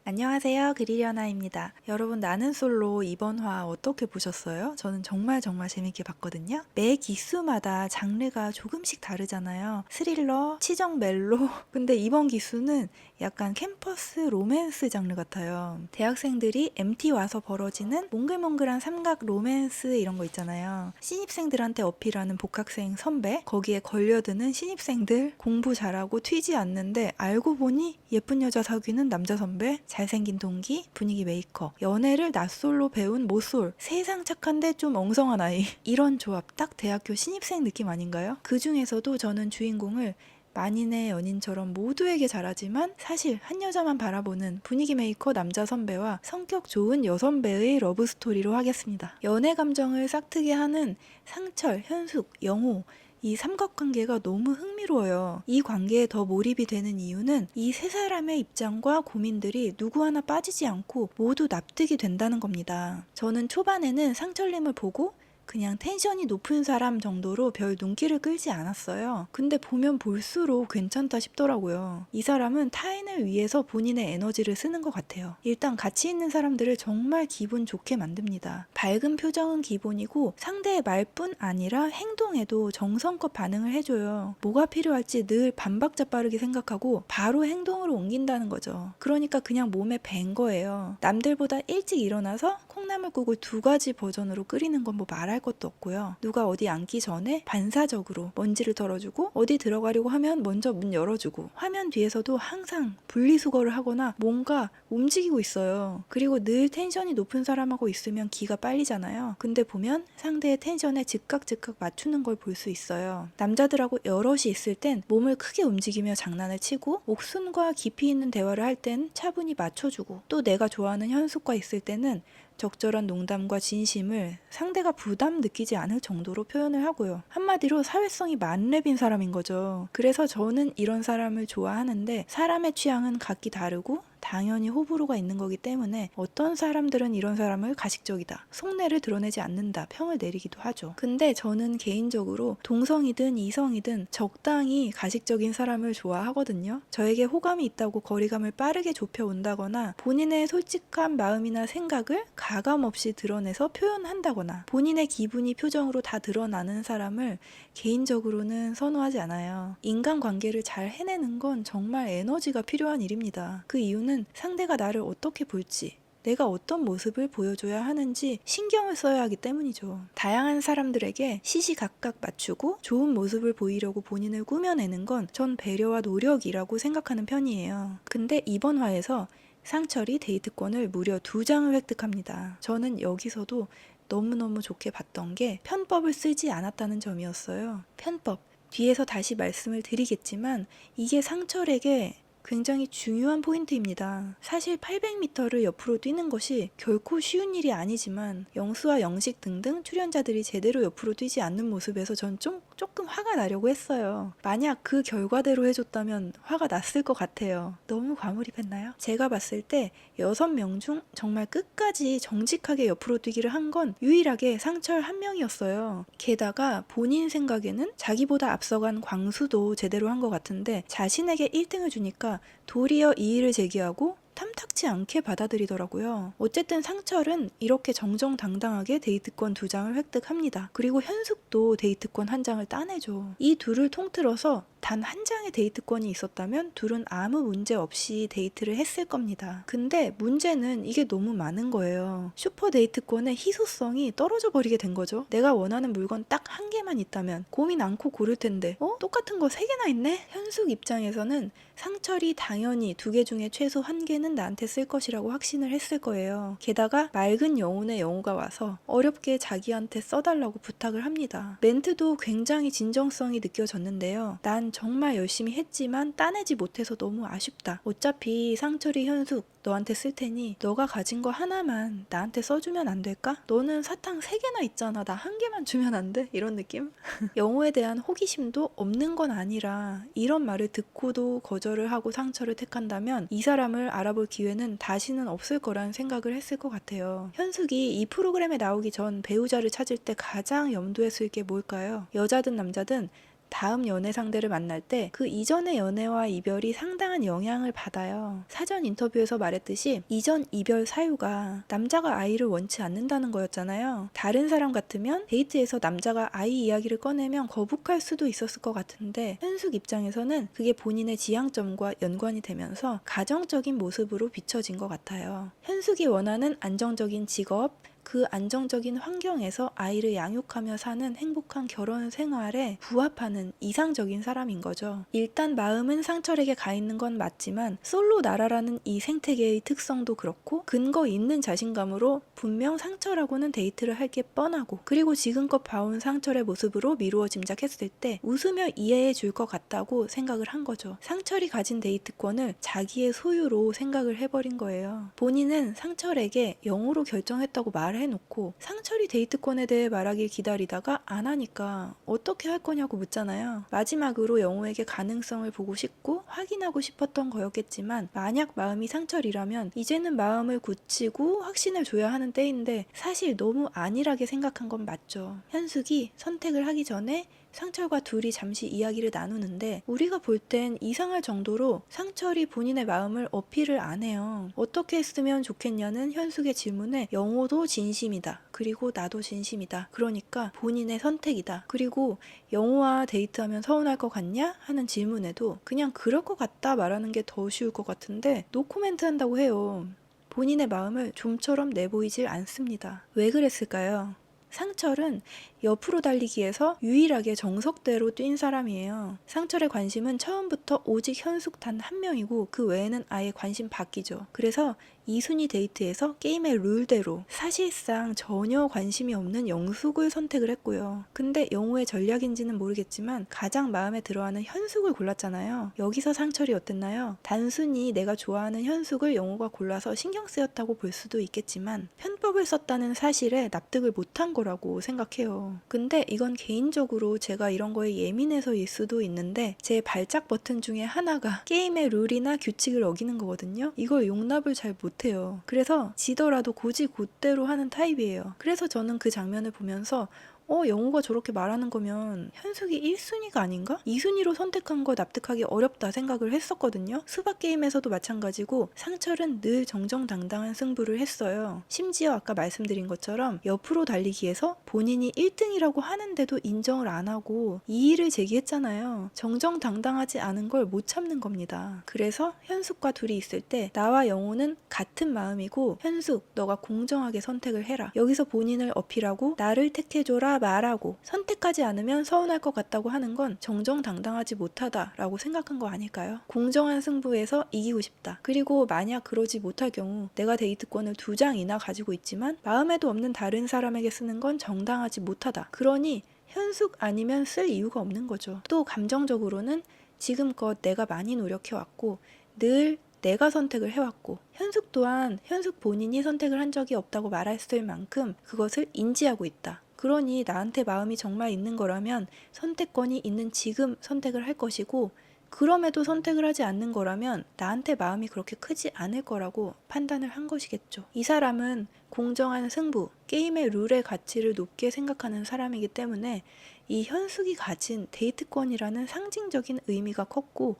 안녕하세요. 그리려나입니다. 여러분, 나는 솔로 이번 화 어떻게 보셨어요? 저는 정말 재밌게 봤거든요. 매 기수마다 장르가 조금씩 다르잖아요. 스릴러, 치정 멜로. 근데 이번 기수는 약간 캠퍼스 로맨스 장르 같아요. 대학생들이 MT 와서 벌어지는 몽글몽글한 삼각 로맨스 이런 거 있잖아요. 신입생들한테 어필하는 복학생 선배, 거기에 걸려드는 신입생들, 공부 잘하고 튀지 않는데 알고 보니 예쁜 여자 사귀는 남자 선배, 잘생긴 동기, 분위기 메이커, 연애를 낯설로 배운 모쏠, 세상 착한데 좀 엉성한 아이. 이런 조합 딱 대학교 신입생 느낌 아닌가요? 그 중에서도 저는 주인공을 만인의 연인처럼 모두에게 잘하지만 사실 한 여자만 바라보는 분위기 메이커 남자 선배와 성격 좋은 여선배의 러브스토리로 하겠습니다. 연애 감정을 싹트게 하는 상철, 현숙, 영호, 이 삼각관계가 너무 흥미로워요. 이 관계에 더 몰입이 되는 이유는 이 세 사람의 입장과 고민들이 누구 하나 빠지지 않고 모두 납득이 된다는 겁니다. 저는 초반에는 상철님을 보고 그냥 텐션이 높은 사람 정도로 별 눈길을 끌지 않았어요. 근데 보면 볼수록 괜찮다 싶더라고요. 이 사람은 타인을 위해서 본인의 에너지를 쓰는 것 같아요. 일단 같이 있는 사람들을 정말 기분 좋게 만듭니다. 밝은 표정은 기본이고 상대의 말뿐 아니라 행동에도 정성껏 반응을 해줘요. 뭐가 필요할지 늘 반박자 빠르게 생각하고 바로 행동으로 옮긴다는 거죠. 그러니까 그냥 몸에 밴 거예요. 남들보다 일찍 일어나서 콩나물국을 2가지 버전으로 끓이는 건 뭐 말할 것도 없고요. 누가 어디 앉기 전에 반사적으로 먼지를 덜어주고 어디 들어가려고 하면 먼저 문 열어주고 화면 뒤에서도 항상 분리수거를 하거나 뭔가 움직이고 있어요. 그리고 늘 텐션이 높은 사람하고 있으면 기가 빨리잖아요. 근데 보면 상대의 텐션에 즉각 맞추는 걸 볼 수 있어요. 남자들하고 여럿이 있을 땐 몸을 크게 움직이며 장난을 치고 옥순과 깊이 있는 대화를 할 땐 차분히 맞춰주고 또 내가 좋아하는 현숙과 있을 때는 적절한 농담과 진심을 상대가 부담 느끼지 않을 정도로 표현을 하고요. 한마디로 사회성이 만렙인 사람인 거죠. 그래서 저는 이런 사람을 좋아하는데 사람의 취향은 각기 다르고 당연히 호불호가 있는 거기 때문에 어떤 사람들은 이런 사람을 가식적이다, 속내를 드러내지 않는다 평을 내리기도 하죠. 근데 저는 개인적으로 동성이든 이성이든 적당히 가식적인 사람을 좋아하거든요. 저에게 호감이 있다고 거리감을 빠르게 좁혀온다거나 본인의 솔직한 마음이나 생각을 가감없이 드러내서 표현한다거나 본인의 기분이 표정으로 다 드러나는 사람을 개인적으로는 선호하지 않아요. 인간관계를 잘 해내는 건 정말 에너지가 필요한 일입니다. 그 이유는 상대가 나를 어떻게 볼지, 내가 어떤 모습을 보여줘야 하는지 신경을 써야 하기 때문이죠. 다양한 사람들에게 시시각각 맞추고 좋은 모습을 보이려고 본인을 꾸며내는 건 전 배려와 노력이라고 생각하는 편이에요. 근데 이번 화에서 상철이 데이트권을 무려 2장을 획득합니다. 저는 여기서도 너무너무 좋게 봤던 게 편법을 쓰지 않았다는 점이었어요. 편법. 뒤에서 다시 말씀을 드리겠지만 이게 상철에게 굉장히 중요한 포인트입니다. 사실 800m를 옆으로 뛰는 것이 결코 쉬운 일이 아니지만 영수와 영식 등등 출연자들이 제대로 옆으로 뛰지 않는 모습에서 전 조금 화가 나려고 했어요. 만약 그 결과대로 해줬다면 화가 났을 것 같아요. 너무 과몰입했나요? 제가 봤을 때 6명 중 정말 끝까지 정직하게 옆으로 뛰기를 한 건 유일하게 상철 한 명이었어요. 게다가 본인 생각에는 자기보다 앞서간 광수도 제대로 한 것 같은데 자신에게 1등을 주니까 도리어 이의를 제기하고 탐탁치 않게 받아들이더라고요. 어쨌든 상철은 이렇게 정정당당하게 데이트권 2장을 획득합니다. 그리고 현숙도 데이트권 1장을 따내죠. 이 둘을 통틀어서 단 1장의 데이트권이 있었다면 둘은 아무 문제 없이 데이트를 했을 겁니다. 근데 문제는 이게 너무 많은 거예요. 슈퍼 데이트권의 희소성이 떨어져 버리게 된 거죠. 내가 원하는 물건 딱 1개만 있다면 고민 않고 고를 텐데 똑같은 거 3개나 있네? 현숙 입장에서는 상철이 당연히 2개 중에 최소 1개는 나한테 쓸 것이라고 확신을 했을 거예요. 게다가 맑은 영혼의 영호가 와서 어렵게 자기한테 써달라고 부탁을 합니다. 멘트도 굉장히 진정성이 느껴졌는데요. 난 정말 열심히 했지만 따내지 못해서 너무 아쉽다. 어차피 상철이 현숙 너한테 쓸 테니 너가 가진 거 하나만 나한테 써주면 안 될까? 너는 사탕 3개나 있잖아. 나 1개만 주면 안 돼? 이런 느낌? 영호에 대한 호기심도 없는 건 아니라 이런 말을 듣고도 거절을 하고 상철을 택한다면 이 사람을 알아볼 기회는 다시는 없을 거라는 생각을 했을 것 같아요. 현숙이 이 프로그램에 나오기 전 배우자를 찾을 때 가장 염두에 쓸 게 뭘까요? 여자든 남자든 다음 연애 상대를 만날 때 그 이전의 연애와 이별이 상당한 영향을 받아요. 사전 인터뷰에서 말했듯이 이전 이별 사유가 남자가 아이를 원치 않는다는 거였잖아요. 다른 사람 같으면 데이트에서 남자가 아이 이야기를 꺼내면 거북할 수도 있었을 것 같은데 현숙 입장에서는 그게 본인의 지향점과 연관이 되면서 가정적인 모습으로 비춰진 것 같아요. 현숙이 원하는 안정적인 직업, 그 안정적인 환경에서 아이를 양육하며 사는 행복한 결혼 생활에 부합하는 이상적인 사람인 거죠. 일단 마음은 상철에게 가 있는 건 맞지만 솔로 나라라는 이 생태계의 특성도 그렇고 근거 있는 자신감으로 분명 상철하고는 데이트를 할 게 뻔하고 그리고 지금껏 봐온 상철의 모습으로 미루어 짐작했을 때 웃으며 이해해 줄 것 같다고 생각을 한 거죠. 상철이 가진 데이트권을 자기의 소유로 생각을 해버린 거예요. 본인은 상철에게 영어로 결정했다고 말해놓고 상철이 데이트권에 대해 말하길 기다리다가 안 하니까 어떻게 할 거냐고 묻잖아요. 마지막으로 영호에게 가능성을 보고 싶고 확인하고 싶었던 거였겠지만 만약 마음이 상철이라면 이제는 마음을 굳히고 확신을 줘야 하는 때인데 사실 너무 안일하게 생각한 건 맞죠. 현숙이 선택을 하기 전에 상철과 둘이 잠시 이야기를 나누는데 우리가 볼 땐 이상할 정도로 상철이 본인의 마음을 어필을 안 해요. 어떻게 했으면 좋겠냐는 현숙의 질문에 영호도 진심이다. 그리고 나도 진심이다. 그러니까 본인의 선택이다. 그리고 영호와 데이트하면 서운할 것 같냐? 하는 질문에도 그냥 그럴 것 같다 말하는 게 더 쉬울 것 같은데 노코멘트 한다고 해요. 본인의 마음을 좀처럼 내보이질 않습니다. 왜 그랬을까요? 상철은 옆으로 달리기에서 유일하게 정석대로 뛴 사람이에요. 상철의 관심은 처음부터 오직 현숙 단 한 명이고 그 외에는 아예 관심 바뀌죠. 그래서 2순위 데이트에서 게임의 룰대로 사실상 전혀 관심이 없는 영숙을 선택을 했고요. 근데 영호의 전략인지는 모르겠지만 가장 마음에 들어하는 현숙을 골랐잖아요. 여기서 상철이 어땠나요? 단순히 내가 좋아하는 현숙을 영호가 골라서 신경 쓰였다고 볼 수도 있겠지만 편법을 썼다는 사실에 납득을 못한 거라고 생각해요. 근데 이건 개인적으로 제가 이런 거에 예민해서일 수도 있는데 제 발작 버튼 중에 하나가 게임의 룰이나 규칙을 어기는 거거든요. 이걸 용납을 잘 못해요. 그래서 지더라도 곧대로 하는 타입이에요. 그래서 저는 그 장면을 보면서 영호가 저렇게 말하는 거면 현숙이 1순위가 아닌가? 2순위로 선택한 거 납득하기 어렵다 생각을 했었거든요. 수박 게임에서도 마찬가지고 상철은 늘 정정당당한 승부를 했어요. 심지어 아까 말씀드린 것처럼 옆으로 달리기에서 본인이 1등이라고 하는데도 인정을 안 하고 이의를 제기했잖아요. 정정당당하지 않은 걸 못 참는 겁니다. 그래서 현숙과 둘이 있을 때 나와 영호는 같은 마음이고 현숙 너가 공정하게 선택을 해라. 여기서 본인을 어필하고 나를 택해줘라 말하고 선택하지 않으면 서운할 것 같다고 하는 건 정정당당하지 못하다라고 생각한 거 아닐까요? 공정한 승부에서 이기고 싶다. 그리고 만약 그러지 못할 경우 내가 데이트권을 2장이나 가지고 있지만 마음에도 없는 다른 사람에게 쓰는 건 정당하지 못하다. 그러니 현숙 아니면 쓸 이유가 없는 거죠. 또 감정적으로는 지금껏 내가 많이 노력해왔고 늘 내가 선택을 해왔고 현숙 또한 현숙 본인이 선택을 한 적이 없다고 말했을 만큼 그것을 인지하고 있다. 그러니 나한테 마음이 정말 있는 거라면 선택권이 있는 지금 선택을 할 것이고 그럼에도 선택을 하지 않는 거라면 나한테 마음이 그렇게 크지 않을 거라고 판단을 한 것이겠죠. 이 사람은 공정한 승부, 게임의 룰의 가치를 높게 생각하는 사람이기 때문에 이 현숙이 가진 데이트권이라는 상징적인 의미가 컸고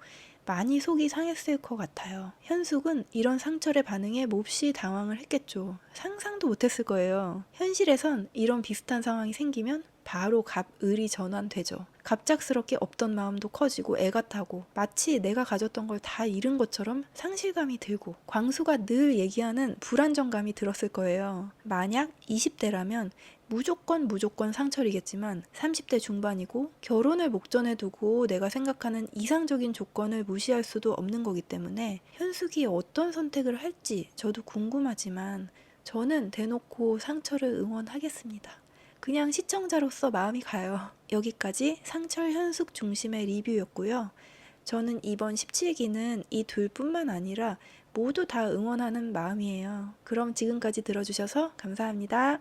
많이 속이 상했을 것 같아요. 현숙은 이런 상철의 반응에 몹시 당황을 했겠죠. 상상도 못했을 거예요. 현실에선 이런 비슷한 상황이 생기면 바로 갑을이 전환되죠. 갑작스럽게 없던 마음도 커지고 애가 타고 마치 내가 가졌던 걸 다 잃은 것처럼 상실감이 들고 광수가 늘 얘기하는 불안정감이 들었을 거예요. 만약 20대라면 무조건 상철이겠지만 30대 중반이고 결혼을 목전에 두고 내가 생각하는 이상적인 조건을 무시할 수도 없는 거기 때문에 현숙이 어떤 선택을 할지 저도 궁금하지만 저는 대놓고 상철을 응원하겠습니다. 그냥 시청자로서 마음이 가요. 여기까지 상철 현숙 중심의 리뷰였고요. 저는 이번 17기는 이 둘뿐만 아니라 모두 다 응원하는 마음이에요. 그럼 지금까지 들어주셔서 감사합니다.